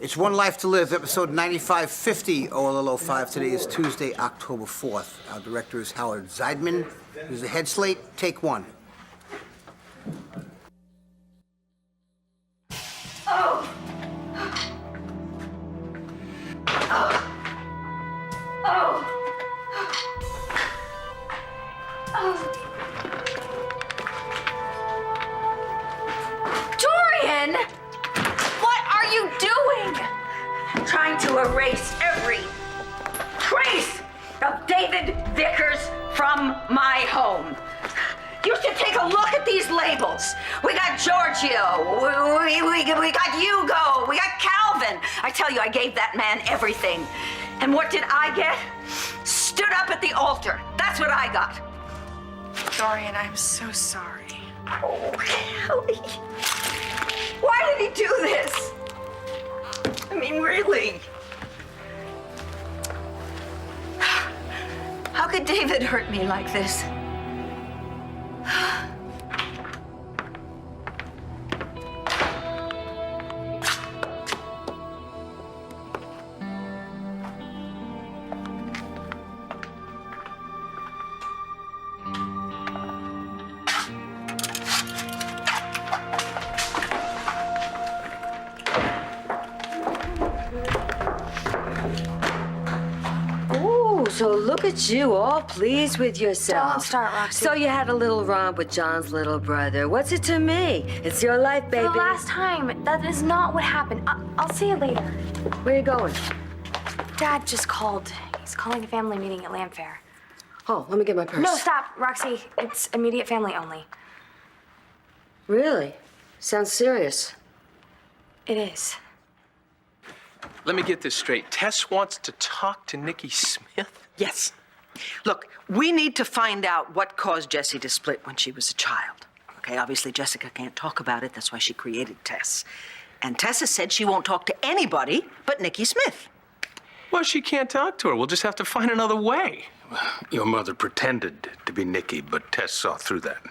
It's One Life to Live, episode 9550, OLLO 5. Today is Tuesday, October 4th. Our director is Howard Zeidman. Here's the head slate. Take one. Oh! Oh! Oh! Oh! Dorian! What are you doing? Trying to erase every trace of David Vickers from my home. You should take a look at these labels. We got Giorgio, we got Hugo, we got Calvin. I tell you, I gave that man everything. And what did I get? Stood up at the altar. That's what I got. Dorian, I'm so sorry. Oh, Kelly. Why did he do this? I mean, really? How could David hurt me like this? So look at you, all pleased with yourself. Don't start, Roxy. So you had a little romp with John's little brother. What's it to me? It's your life, baby. The last time, that is not what happened. I'll see you later. Where you going? Dad just called. He's calling a family meeting at Land Fair. Oh, let me get my purse. No, stop, Roxy. It's immediate family only. Really? Sounds serious. It is. Let me get this straight. Tess wants to talk to Nikki Smith? Yes. Look, we need to find out what caused Jessie to split when she was a child. Okay, obviously Jessica can't talk about it. That's why she created Tess. And Tess has said she won't talk to anybody but Nikki Smith. Well, she can't talk to her. We'll just have to find another way. Your mother pretended to be Nikki, but Tess saw through that.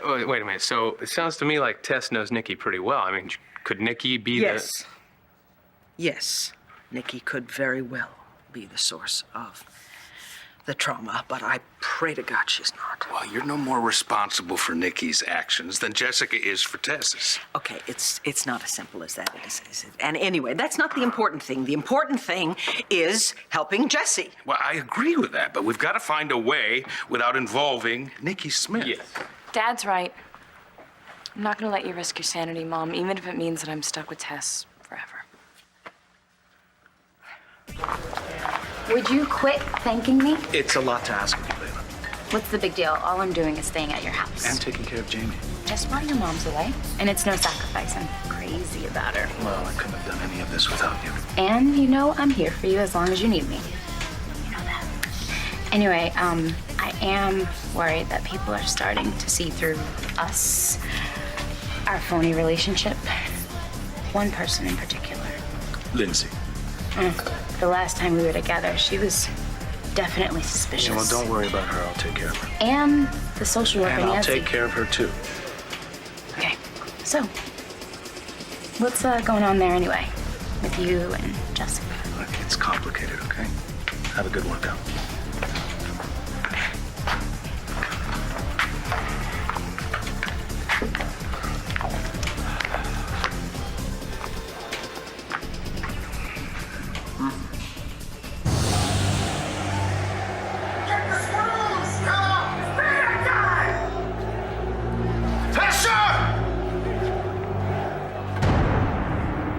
Wait a minute. So it sounds to me like Tess knows Nikki pretty well. I mean, could Nikki be Yes. Yes, Nikki could very well be the source of the trauma, but I pray to God she's not. Well, you're no more responsible for Nikki's actions than Jessica is for Tess's. Okay, it's not as simple as that, is it? And anyway, that's not the important thing. The important thing is helping Jessie. Well, I agree with that, but we've got to find a way without involving Nikki Smith. Yes. Dad's right. I'm not gonna let you risk your sanity, Mom, even if it means that I'm stuck with Tess forever. Would you quit thanking me? It's a lot to ask of you, Layla. What's the big deal? All I'm doing is staying at your house. And taking care of Jamie. Just while your mom's away. And it's no sacrifice. I'm crazy about her. Well, I couldn't have done any of this without you. And you know I'm here for you as long as you need me. You know that. Anyway, I am worried that people are starting to see through us, our phony relationship. One person in particular. Lindsay. The last time we were together, she was definitely suspicious. Well, don't worry about her. I'll take care of her. And the social worker, And I'll Nancy. take care of her, too. Okay, so what's going on there anyway with you and Jessica? Look, it's complicated, okay? Have a good workout.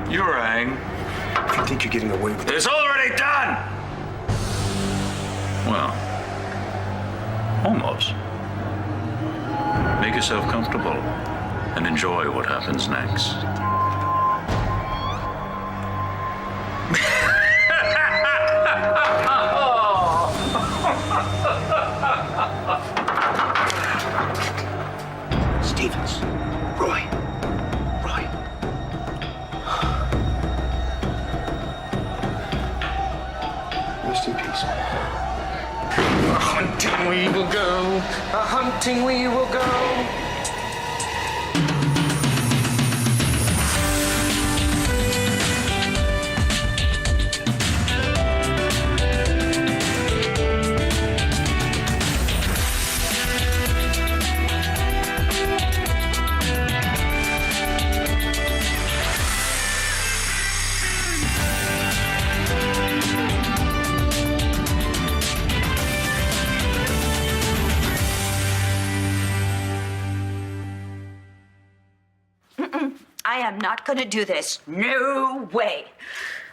You rang. If you think you're getting away with it. It's already done! Well, almost. Make yourself comfortable and enjoy what happens next. Stevens. Roy. Rest in peace. A-hunting we will go. A-hunting we will go. not going to do this. No way.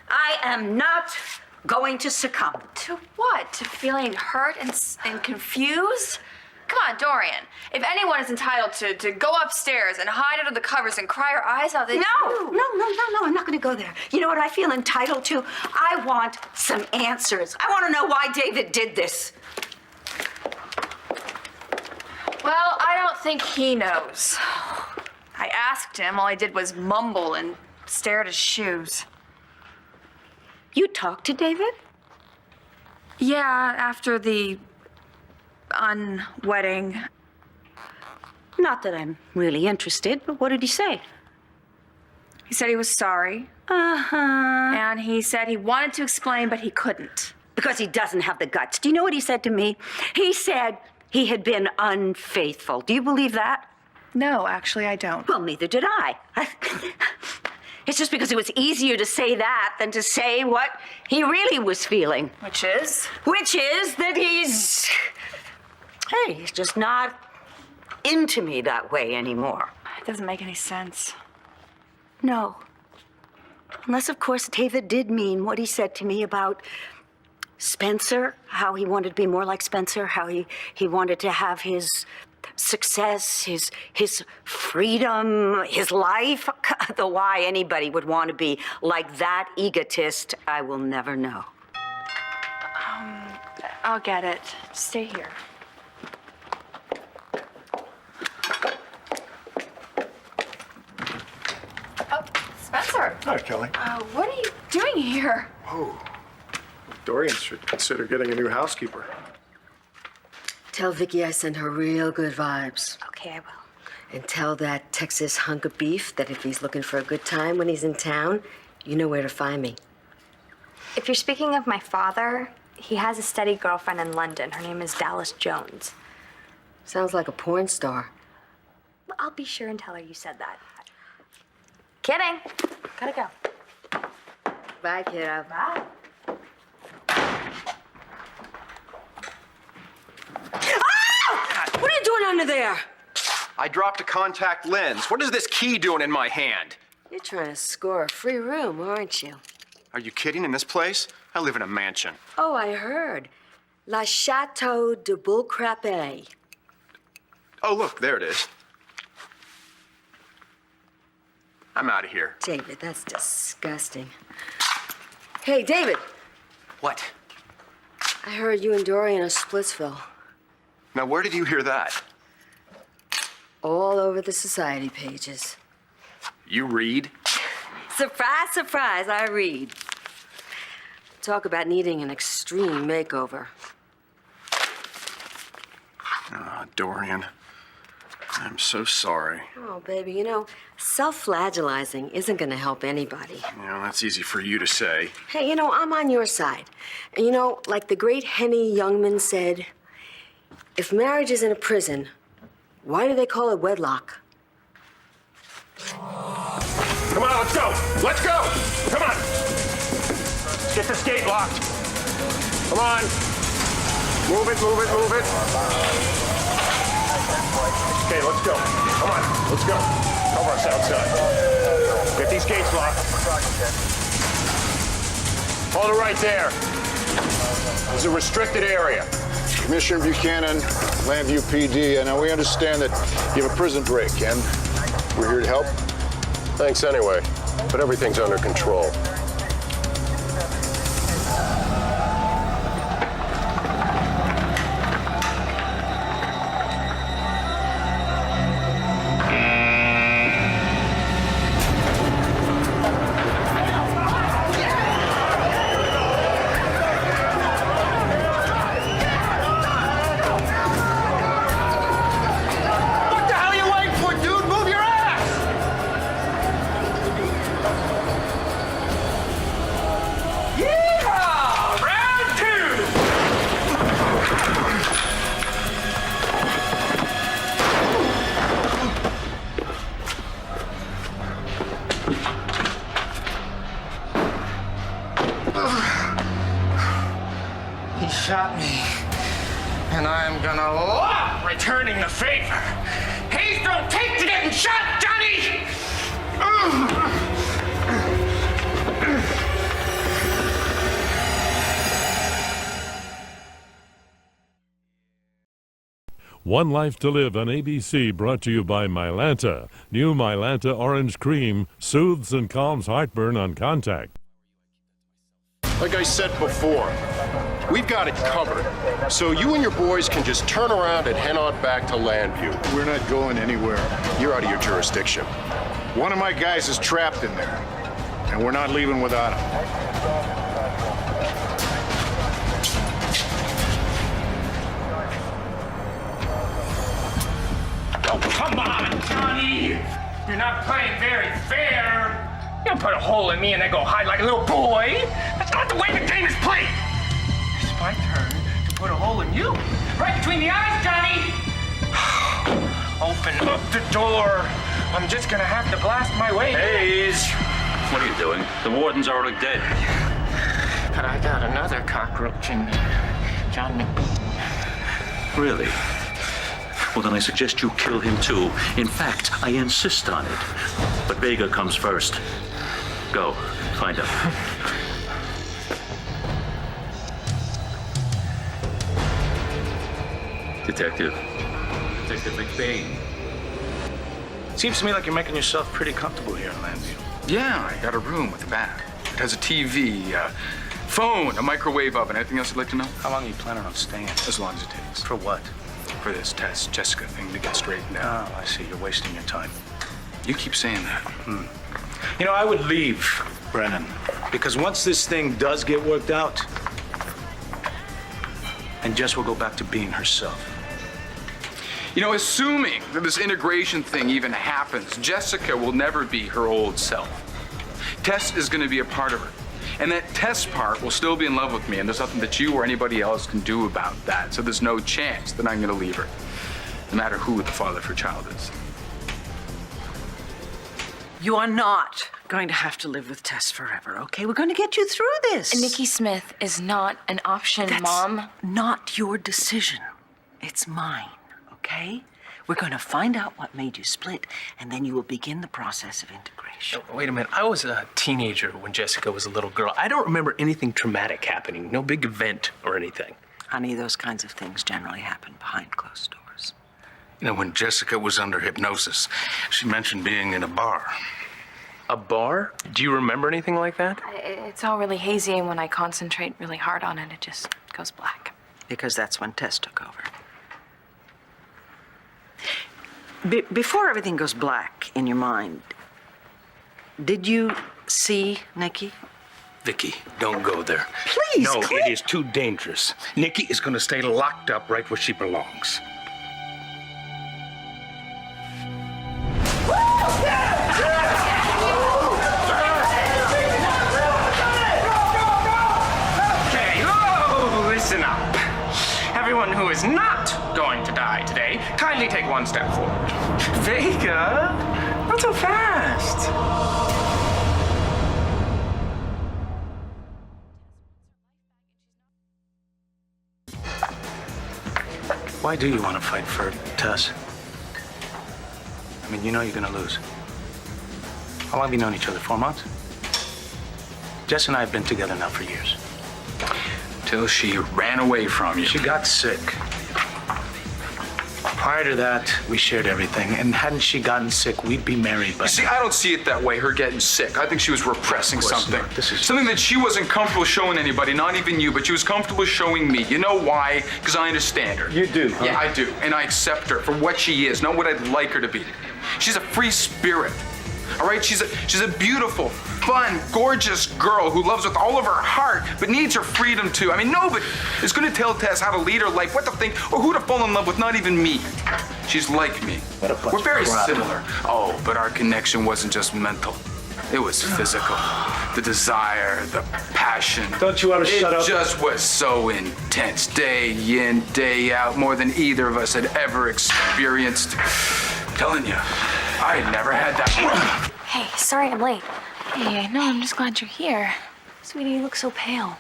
I am not going to succumb. To what? To feeling hurt and confused? Come on, Dorian. If anyone is entitled to go upstairs and hide under the covers and cry her eyes out, then No, I'm not going to go there. You know what I feel entitled to? I want some answers. I want to know why David did this. Well, I don't think he knows. I asked him, all I did was mumble and stare at his shoes. You talked to David? Yeah, after the unwedding. Not that I'm really interested, but what did he say? He said he was sorry. Uh-huh. And he said he wanted to explain, but he couldn't. Because he doesn't have the guts. Do you know what he said to me? He said he had been unfaithful. Do you believe that? No, actually, I don't. Well, neither did I. It's just because it was easier to say that than to say what he really was feeling. Which is? Which is that he's just not into me that way anymore. It doesn't make any sense. No. Unless, of course, David did mean what he said to me about Spencer, how he wanted to be more like Spencer, how he wanted to have his success, his freedom, his life. The why anybody would want to be like that egotist, I will never know. I'll get it. Stay here. Oh, Spencer. Hi, Kelly. What are you doing here? Oh, Dorian should consider getting a new housekeeper. Tell Vicky I sent her real good vibes. Okay, I will. And tell that Texas hunk of beef that if he's looking for a good time when he's in town, you know where to find me. If you're speaking of my father, he has a steady girlfriend in London. Her name is Dallas Jones. Sounds like a porn star. I'll be sure and tell her you said that. Kidding. Gotta go. Bye, kiddo. Bye. What are you doing under there? I dropped a contact lens. What is this key doing in my hand? You're trying to score a free room, aren't you? Are you kidding? In this place? I live in a mansion. Oh, I heard. La Chateau de Bullcrapé. Oh, look, there it is. I'm out of here. David, that's disgusting. Hey, David. What? I heard you and Dorian are Splitsville. Now, where did you hear that? All over the society pages. You read? Surprise, surprise, I read. Talk about needing an extreme makeover. Ah, Dorian. I'm so sorry. Oh, baby, you know, self-flagellizing isn't gonna help anybody. You know, that's easy for you to say. Hey, you know, I'm on your side. And you know, like the great Henny Youngman said, if marriage is in a prison, why do they call it wedlock? Come on, let's go. Let's go. Come on. Get this gate locked. Come on. Move it, move it, move it. Okay, let's go. Come on, let's go. Cover us outside. Get these gates locked. Hold it right there. This is a restricted area. Commissioner Buchanan, Landview PD, and now we understand that you have a prison break, and we're here to help. Thanks anyway, but everything's under control. He shot me, and I'm gonna love returning the favor. He's no take to getting shot, Johnny! One Life to Live on ABC, brought to you by Mylanta. New Mylanta Orange Cream soothes and calms heartburn on contact. Like I said before, we've got it covered. So you and your boys can just turn around and head on back to Landview. We're not going anywhere. You're out of your jurisdiction. One of my guys is trapped in there, and we're not leaving without him. Oh, come on, Johnny! You're not playing very fair. You don't put a hole in me and then go hide like a little boy. That's not the way the game is played. It's my turn to put a hole in you. Right between the eyes, Johnny! Open up the door. I'm just gonna have to blast my way. Hayes! What are you doing? The warden's already dead. But I got another cockroach in John McBean. Really? Well, then I suggest you kill him too. In fact, I insist on it. But Vega comes first. Go, find him. Detective McBain. Seems to me like you're making yourself pretty comfortable here in Landview. Yeah, I got a room with a bath. It has a TV, phone, a microwave oven. Anything else you'd like to know? How long are you planning on staying? As long as it takes. For what? For this test Jessica thing to get straightened out. Oh, I see. You're wasting your time. You keep saying that. You know, I would leave, Brennan, because once this thing does get worked out, and Jess will go back to being herself. You know, assuming that this integration thing even happens, Jessica will never be her old self. Tess is going to be a part of her. And that Tess part will still be in love with me, and there's nothing that you or anybody else can do about that. So there's no chance that I'm going to leave her, no matter who the father of her child is. You are not going to have to live with Tess forever, okay? We're going to get you through this. Nikki Smith is not an option, That's Mom. Not your decision. It's mine, okay? We're going to find out what made you split, and then you will begin the process of integration. Wait a minute. I was a teenager when Jessica was a little girl. I don't remember anything traumatic happening. No big event or anything. Honey, those kinds of things generally happen behind closed doors. You know, when Jessica was under hypnosis, she mentioned being in a bar. A bar? Do you remember anything like that? It's all really hazy, and when I concentrate really hard on it, it just goes black. Because that's when Tess took over. Before everything goes black in your mind, did you see Nikki? Vicky, don't go there. Please, No, Clint. it is too dangerous. Nikki is going to stay locked up right where she belongs. Okay, listen up. Everyone who is not going to die today, kindly take one step forward. Vega, not so fast. Why do you want to fight for Tess? I mean, you know you're gonna lose. How long have you known each other? 4 months? Jess and I have been together now for years. Till she ran away from you. She got sick. Prior to that, we shared everything, and hadn't she gotten sick, we'd be married by You see, now. I don't see it that way, her getting sick. I think she was repressing Of course something. not. This is- Something that she wasn't comfortable showing anybody, not even you, but she was comfortable showing me. You know why? Because I understand her. You do, huh? Yeah, I do. And I accept her for what she is, not what I'd like her to be. She's a free spirit. All right? She's a beautiful, fun, gorgeous girl who loves with all of her heart, but needs her freedom too. I mean, nobody is going to tell Tess how to lead her life, what to think, or who to fall in love with, not even me. She's like me. What a bunch We're very of crap. similar. Oh, but our connection wasn't just mental. It was physical. The desire, the passion. Don't you want to shut up? It just was so intense, day in, day out, more than either of us had ever experienced. I'm telling you, I had never had that. Hey, sorry I'm late. Hey, no, I'm just glad you're here. Sweetie, you look so pale.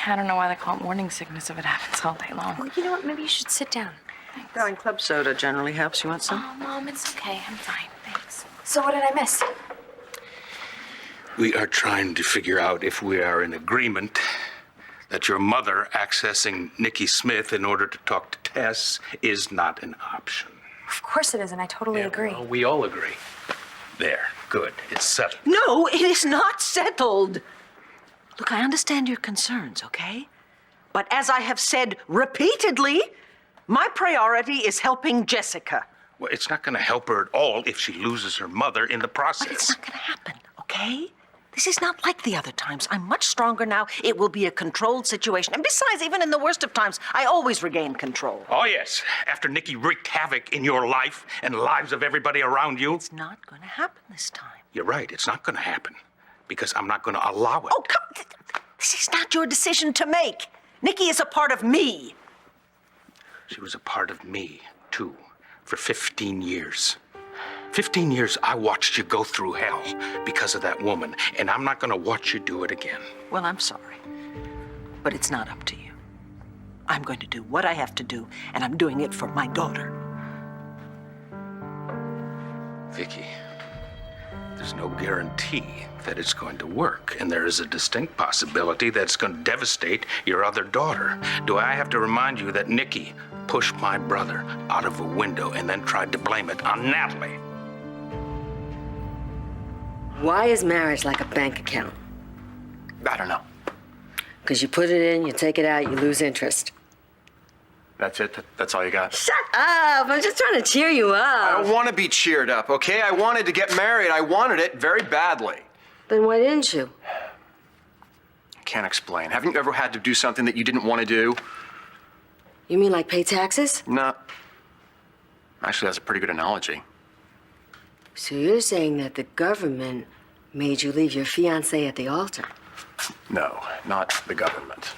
I don't know why they call it morning sickness if it happens all day long. Well, you know what? Maybe you should sit down. Darling, club soda generally helps. You want some? Oh, Mom, it's okay. I'm fine. Thanks. So what did I miss? We are trying to figure out if we are in agreement that your mother accessing Nikki Smith in order to talk to Tess is not an option. Of course it isn't. I totally agree. Well, we all agree. There, good. It's settled. No, it is not settled. Look, I understand your concerns, okay? But as I have said repeatedly, my priority is helping Jessica. Well, it's not going to help her at all if she loses her mother in the process. But it's not going to happen, okay? This is not like the other times. I'm much stronger now. It will be a controlled situation. And besides, even in the worst of times, I always regain control. Oh, yes. After Nikki wreaked havoc in your life and the lives of everybody around you. It's not going to happen this time. You're right. It's not going to happen because I'm not going to allow it. Oh, come. This is not your decision to make. Nikki is a part of me. She was a part of me, too, for 15 years. 15 years I watched you go through hell because of that woman, and I'm not going to watch you do it again. Well, I'm sorry, but it's not up to you. I'm going to do what I have to do, and I'm doing it for my daughter. Vicky, there's no guarantee that it's going to work, and there is a distinct possibility that it's going to devastate your other daughter. Do I have to remind you that Nikki pushed my brother out of a window and then tried to blame it on Natalie? Why is marriage like a bank account? I don't know. Because you put it in, you take it out, you lose interest. That's it? That's all you got? Shut up! I'm just trying to cheer you up. I don't want to be cheered up, okay? I wanted to get married. I wanted it very badly. Then why didn't you? I can't explain. Haven't you ever had to do something that you didn't want to do? You mean like pay taxes? No. Actually, that's a pretty good analogy. So you're saying that the government made you leave your fiancée at the altar? No, not the government.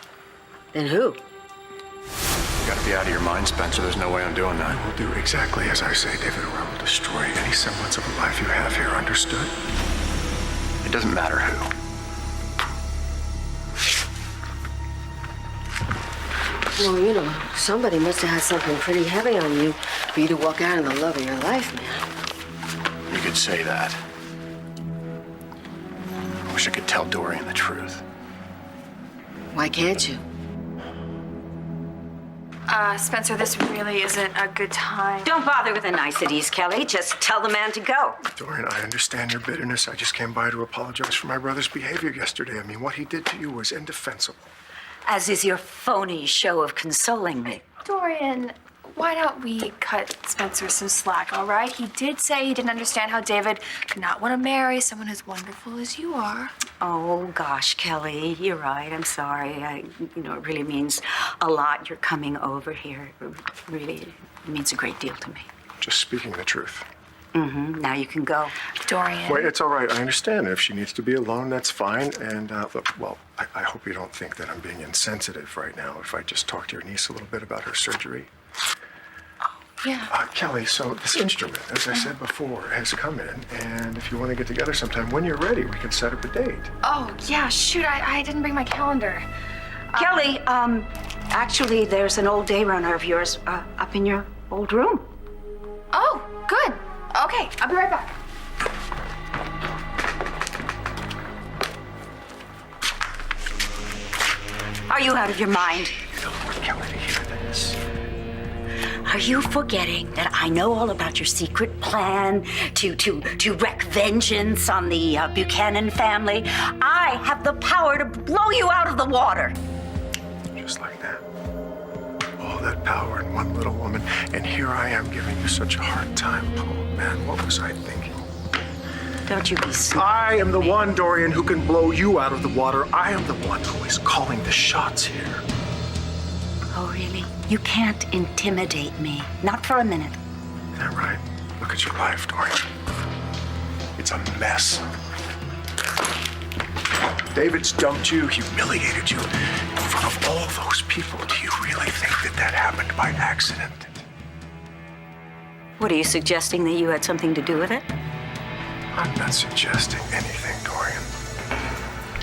Then who? You gotta be out of your mind, Spencer. There's no way I'm doing that. I will do exactly as I say, David, or I will destroy any semblance of a life you have here, understood? It doesn't matter who. Well, you know, somebody must have had something pretty heavy on you for you to walk out on the love of your life, man. You could say that. I wish I could tell Dorian the truth. Why can't you? Spencer, this really isn't a good time. Don't bother with the niceties, Kelly. Just tell the man to go. Dorian, I understand your bitterness. I just came by to apologize for my brother's behavior yesterday. I mean, what he did to you was indefensible. As is your phony show of consoling me. Dorian, why don't we cut Spencer some slack, all right? He did say he didn't understand how David could not want to marry someone as wonderful as you are. Oh, gosh, Kelly, you're right. I'm sorry. It really means a lot. You're coming over here. Really, it means a great deal to me. Just speaking the truth. Mm-hmm. Now you can go. Dorian. Wait, it's all right. I understand. If she needs to be alone, that's fine. And look, well, I hope you don't think that I'm being insensitive right now if I just talk to your niece a little bit about her surgery. Yeah. Kelly, so this instrument, as I said before, has come in. And if you want to get together sometime, when you're ready, we can set up a date. Oh, yeah, shoot, I didn't bring my calendar. Kelly, actually, there's an old day runner of yours up in your old room. Oh, good. Okay, I'll be right back. Are you out of your mind? You don't want Kelly to hear this. Are you forgetting that I know all about your secret plan to wreak vengeance on the Buchanan family? I have the power to blow you out of the water. Just like that. All that power in one little woman, and here I am giving you such a hard time. Oh, man, what was I thinking? Don't you be silly. I am the one, Dorian, who can blow you out of the water. I am the one who is calling the shots here. Oh, really? You can't intimidate me. Not for a minute. Is that right? Look at your life, Dorian. It's a mess. David's dumped you, humiliated you in front of all those people. Do you really think that happened by accident? What, are you suggesting that you had something to do with it? I'm not suggesting anything, Dorian.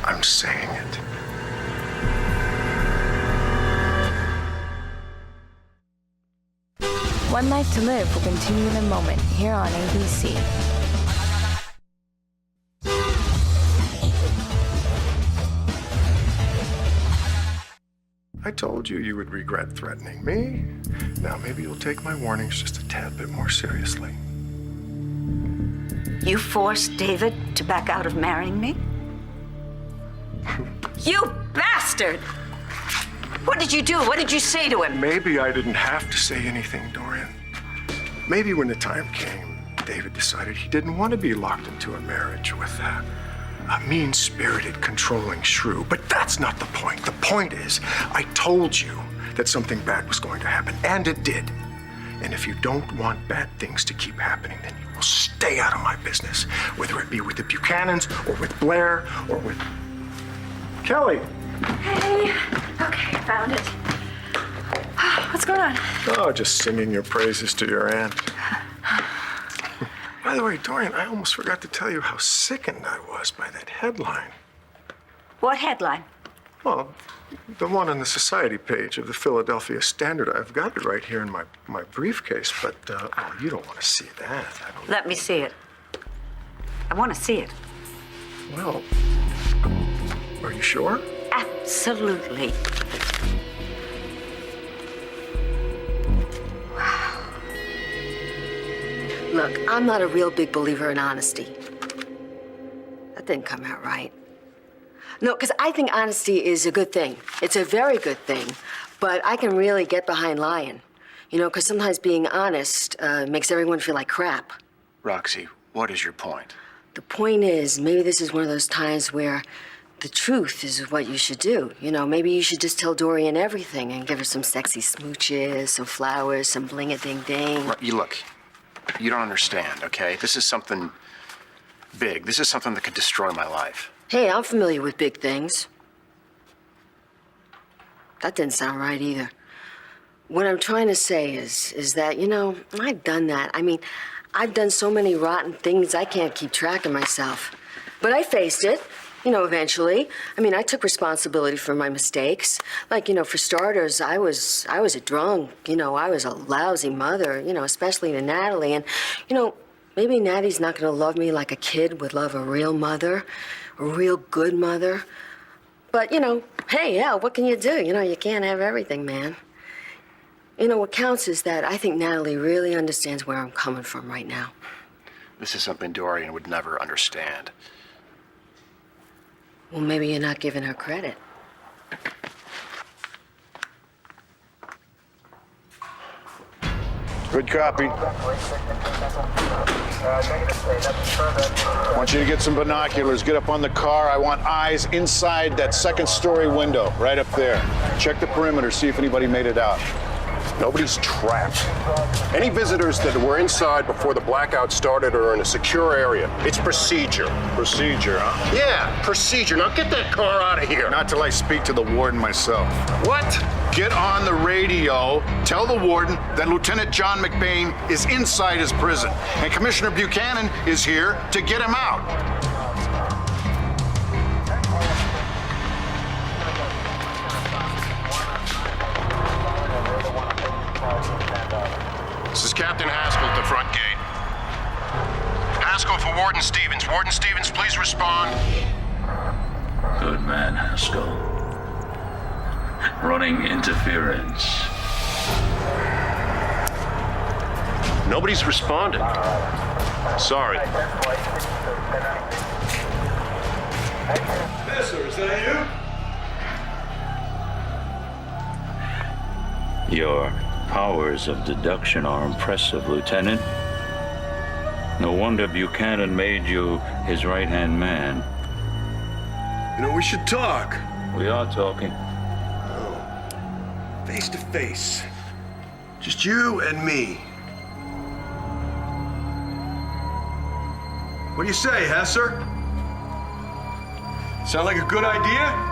I'm saying it. One Life to Live will continue in a moment here on ABC. I told you you would regret threatening me. Now maybe you'll take my warnings just a tad bit more seriously. You forced David to back out of marrying me? You bastard! What did you do? What did you say to him? Maybe I didn't have to say anything, Dorian. Maybe when the time came, David decided he didn't want to be locked into a marriage with a mean-spirited, controlling shrew. But that's not the point. The point is, I told you that something bad was going to happen, and it did. And if you don't want bad things to keep happening, then you will stay out of my business, whether it be with the Buchanans, or with Blair, or with Kelly. Hey. Okay, found it. What's going on? Oh, just singing your praises to your aunt. By the way, Dorian, I almost forgot to tell you how sickened I was by that headline. What headline? Well, the one on the society page of the Philadelphia Standard. I've got it right here in my briefcase, but oh, you don't want to see that. Let me see it. I want to see it. Well, are you sure? Absolutely. Look, I'm not a real big believer in honesty. That didn't come out right. No, because I think honesty is a good thing. It's a very good thing. But I can really get behind lying. You know, because sometimes being honest makes everyone feel like crap. Roxy, what is your point? The point is, maybe this is one of those times where the truth is what you should do. You know, maybe you should just tell Dorian everything and give her some sexy smooches, some flowers, some bling-a-ding-ding. You look, you don't understand, okay? This is something big. This is something that could destroy my life. Hey, I'm familiar with big things. That didn't sound right either. What I'm trying to say is that, you know, I've done that. I mean, I've done so many rotten things I can't keep track of myself. But I faced it, you know, eventually. I mean, I took responsibility for my mistakes. Like, you know, for starters, I was a drunk. You know, I was a lousy mother, you know, especially to Natalie. And, you know, maybe Natty's not gonna love me like a kid would love a real mother, a real good mother. But, you know, hey, yeah, what can you do? You know, you can't have everything, man. You know, what counts is that I think Natalie really understands where I'm coming from right now. This is something Dorian would never understand. Well, maybe you're not giving her credit. Good copy. I want you to get some binoculars, get up on the car. I want eyes inside that second-story window, right up there. Check the perimeter, see if anybody made it out. Nobody's trapped. Any visitors that were inside before the blackout started are in a secure area. It's procedure. Procedure, huh? Yeah, procedure. Now get that car out of here. Not till I speak to the warden myself. What? Get on the radio, tell the warden that Lieutenant John McBain is inside his prison, and Commissioner Buchanan is here to get him out. This is Captain Haskell at the front gate. Haskell for Warden Stevens. Warden Stevens, please respond. Good man, Haskell. Running interference. Nobody's responded. Sorry. Messer, is that you? Your powers of deduction are impressive, Lieutenant. No wonder Buchanan made you his right-hand man. You know, we should talk. We are talking. Face to face. Just you and me. What do you say, Hesser? Sound like a good idea?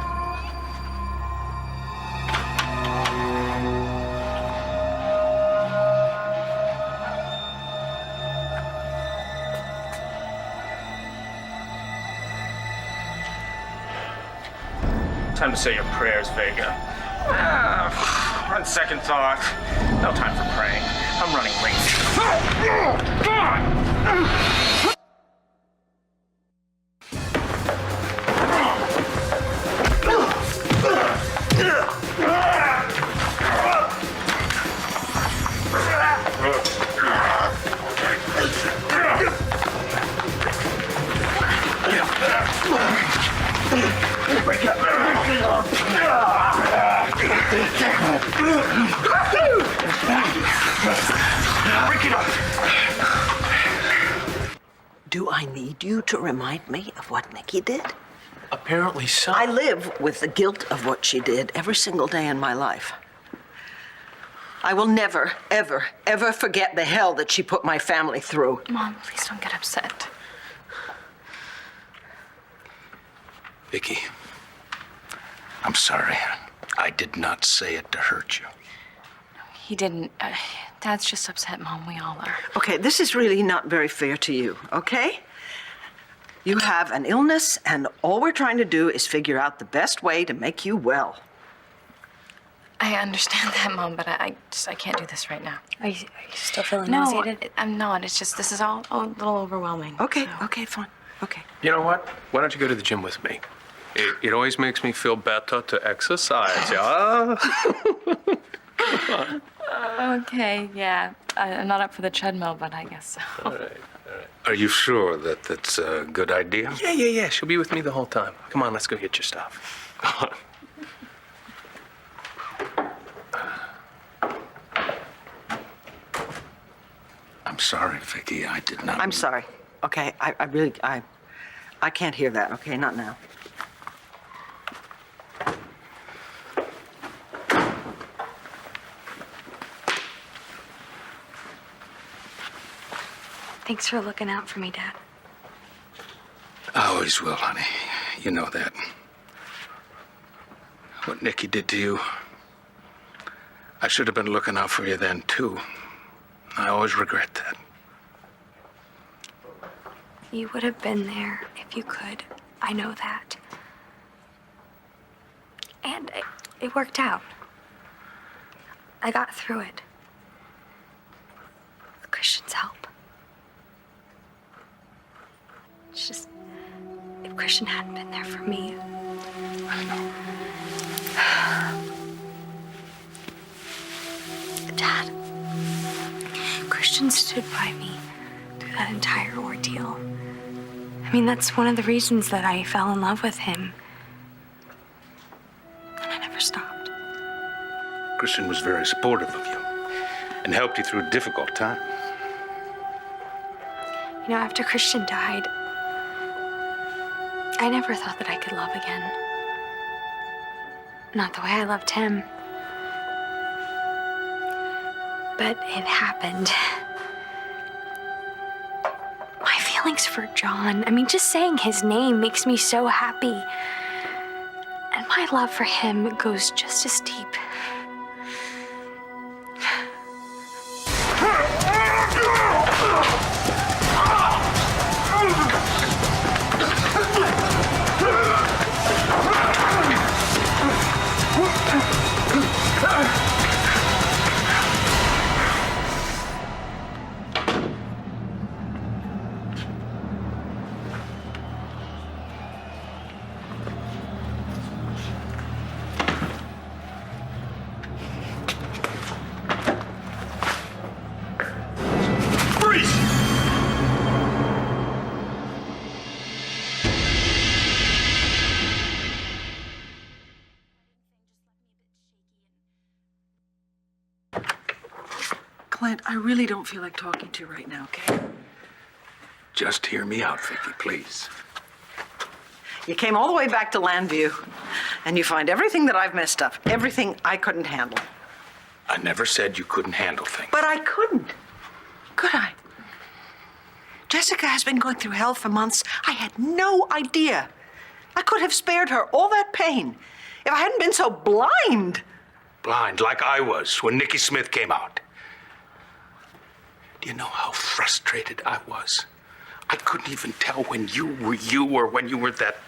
Time to say your prayers, Vega. On second thought, no time for praying. I'm running late. Break it up. Do I need you to remind me of what Nikki did? Apparently so. I live with the guilt of what she did every single day in my life. I will never, ever, ever forget the hell that she put my family through. Mom, please don't get upset. Vicky, I'm sorry. I did not say it to hurt you. He didn't. Dad's just upset, Mom. We all are. Okay, this is really not very fair to you, okay? You have an illness, and all we're trying to do is figure out the best way to make you well. I understand that, Mom, but I can't do this right now. Are you still feeling No, nauseated? I'm not. It's just, this is all a little overwhelming. Okay, okay, fine. Okay. You know what? Why don't you go to the gym with me? It always makes me feel better to exercise, yeah? Okay, yeah. I'm not up for the treadmill, but I guess so. All right. Are you sure that that's a good idea? Yeah. She'll be with me the whole time. Come on, let's go get your stuff. Come on. I'm sorry, Vicky. I did not. I'm sorry, okay? I really can't hear that, okay? Not now. Thanks for looking out for me, Dad. I always will, honey. You know that. What Nikki did to you, I should have been looking out for you then, too. I always regret that. You would have been there if you could. I know that. And it worked out. I got through it. With Christian's help. It's just, if Christian hadn't been there for me. I know. Dad, Christian stood by me through that entire ordeal. I mean, that's one of the reasons that I fell in love with him. And I never stopped. Christian was very supportive of you and helped you through a difficult time. You know, after Christian died, I never thought that I could love again. Not the way I loved him. But it happened. My feelings for John, I mean, just saying his name makes me so happy. And my love for him goes just as deep. Clint, I really don't feel like talking to you right now, okay? Just hear me out, Vicky, please. You came all the way back to Landview, and you find everything that I've messed up, everything I couldn't handle. I never said you couldn't handle things. But I couldn't. Could I? Jessica has been going through hell for months. I had no idea. I could have spared her all that pain if I hadn't been so blind. Blind, like I was when Nikki Smith came out. Do you know how frustrated I was? I couldn't even tell when you were you or when you were that.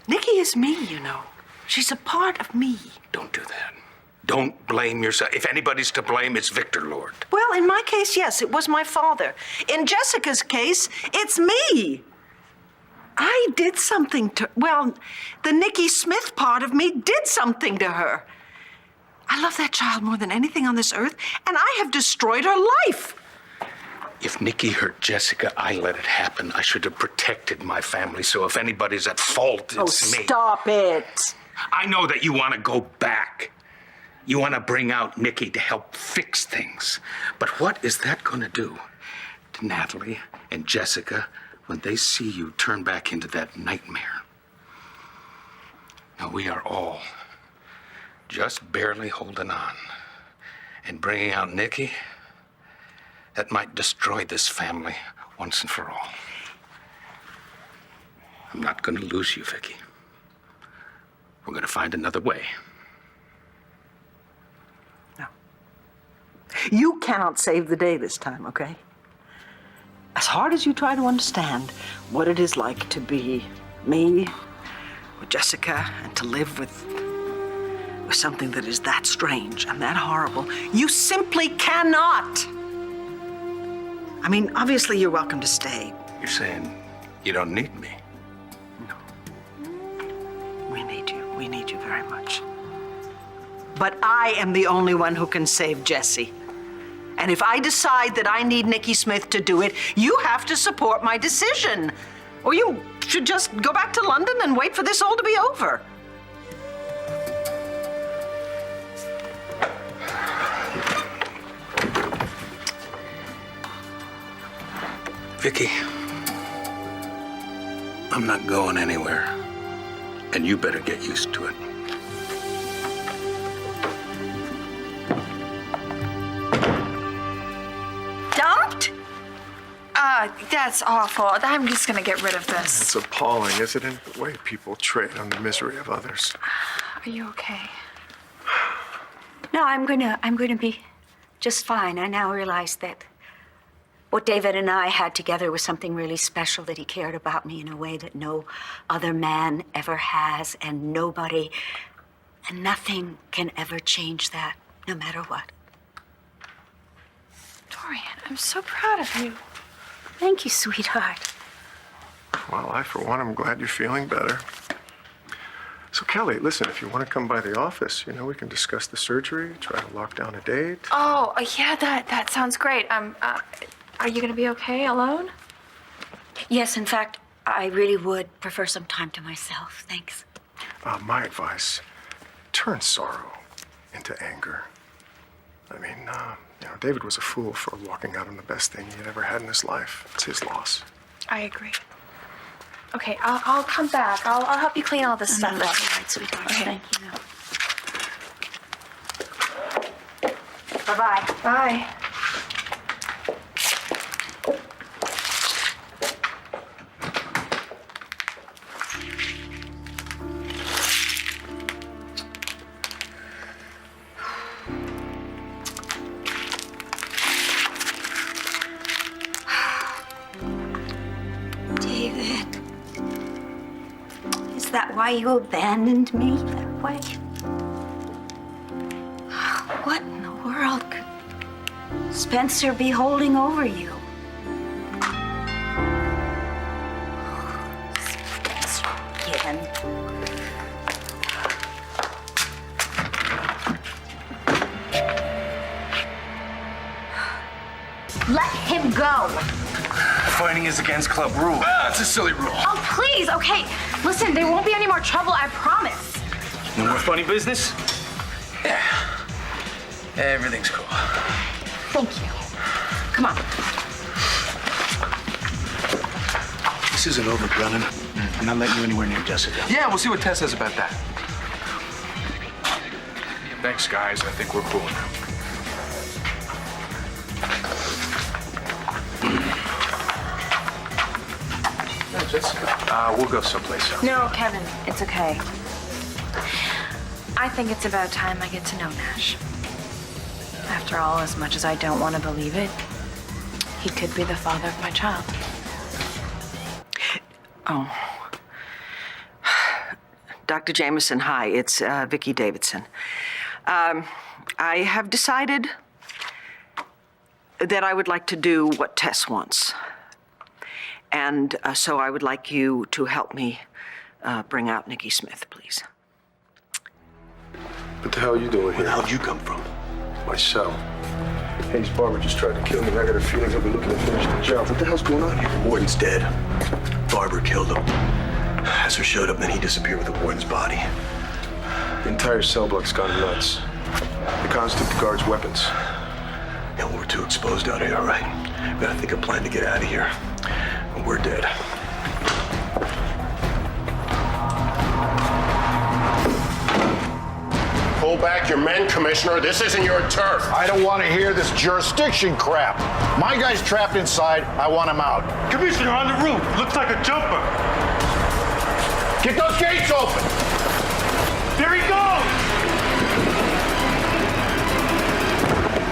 Nikki is me, you know. She's a part of me. Don't do that. Don't blame yourself. If anybody's to blame, it's Victor Lord. Well, in my case, yes, it was my father. In Jessica's case, it's me. I did something to, well, the Nikki Smith part of me did something to her. I love that child more than anything on this earth, and I have destroyed her life. If Nikki hurt Jessica, I let it happen. I should have protected my family, so if anybody's at fault, it's me. Stop it. I know that you want to go back. You want to bring out Nikki to help fix things. But what is that going to do to Natalie and Jessica when they see you turn back into that nightmare? Now, we are all just barely holding on. And bringing out Nikki, that might destroy this family once and for all. I'm not going to lose you, Vicky. We're going to find another way. You cannot save the day this time, okay? As hard as you try to understand what it is like to be me or Jessica and to live with something that is that strange and that horrible, you simply cannot. I mean, obviously you're welcome to stay. You're saying you don't need me? We need you. We need you very much. But I am the only one who can save Jessie. And if I decide that I need Nikki Smith to do it, you have to support my decision. Or you should just go back to London and wait for this all to be over. Vicky, I'm not going anywhere. And you better get used to it. Dumped? That's awful. I'm just gonna get rid of this. It's appalling, isn't it? The way people trade on the misery of others. Are you okay? No, I'm gonna be just fine. I now realize that what David and I had together was something really special, that he cared about me in a way that no other man ever has, and nobody and nothing can ever change that, no matter what. Dorian, I'm so proud of you. Thank you, sweetheart. Well, I, for one, am glad you're feeling better. So, Kelly, listen, if you want to come by the office, we can discuss the surgery, try to lock down a date. Oh, yeah, that sounds great. Are you gonna be okay alone? Yes, in fact, I really would prefer some time to myself. Thanks. My advice, turn sorrow into anger. I mean, David was a fool for walking out on the best thing he had ever had in his life. It's his loss. I agree. Okay, I'll come back. I'll help you clean all this stuff up. That's all right, sweetheart. Okay. Thank you. Bye-bye. Bye. David, is that why you abandoned me that way? What in the world could Spencer be holding over you? Spencer again. Let him go. Fighting is against club rule. It's a silly rule. Oh, please, okay. Listen, there won't be any more trouble, I promise. No more funny business? Yeah. Everything's cool. Thank you. Come on. This isn't over, Brennan. I'm not letting you anywhere near Jessica. Yeah, we'll see what Tess says about that. Thanks, guys. I think we're cool now. Jessica, we'll go someplace else. No, Kevin, it's okay. I think it's about time I get to know Nash. After all, as much as I don't want to believe it, he could be the father of my child. Oh. Dr. Jameson, hi. It's Vicki Davidson. I have decided that I would like to do what Tess wants. And so I would like you to help me bring out Nikki Smith, please. What the hell are you doing here? Where the hell did you come from? My cell. Hayes Barber just tried to kill me, and I got a feeling he'll be looking to finish the job. What the hell's going on here? The warden's dead. Barber killed him. Hesser showed up, and then he disappeared with the warden's body. The entire cell block's gone nuts. The cons took the guards' weapons. Yeah, well, we're too exposed out here, all right? We gotta think of a plan to get out of here. And we're dead. Pull back your men, Commissioner. This isn't your turf. I don't want to hear this jurisdiction crap. My guy's trapped inside. I want him out. Commissioner, on the roof. Looks like a jumper. Get those gates open. There he goes!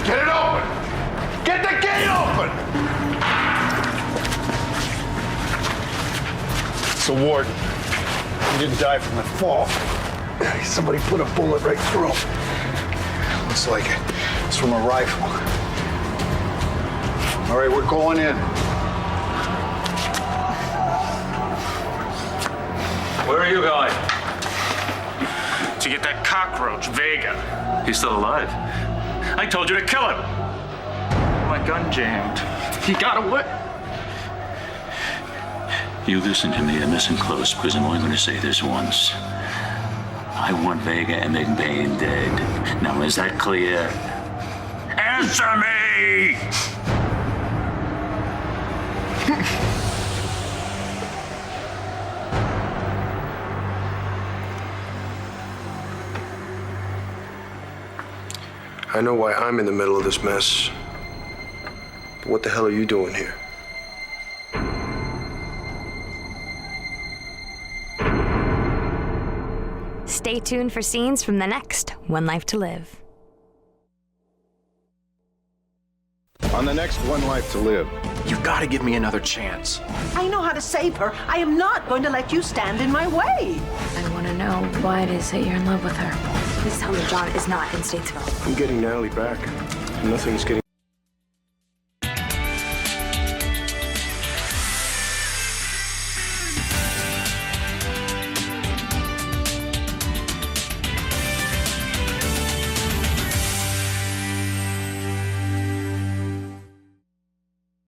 Get it open. Get the gate open. It's the warden. He didn't die from the fall. Somebody put a bullet right through him. Looks like it. It's from a rifle. All right, we're going in. Where are you going? To get that cockroach, Vega. He's still alive. I told you to kill him. My gun jammed. He got away. You listen to me and listen close, because I'm only going to say this once. I want Vega and McBain dead. Now, is that clear? Answer me! I know why I'm in the middle of this mess. But what the hell are you doing here? Stay tuned for scenes from the next One Life to Live. On the next One Life to Live. You gotta give me another chance. I know how to save her. I am not going to let you stand in my way. I want to know why it is that you're in love with her. Please tell me John is not in Statesville. I'm getting Natalie back. Nothing's getting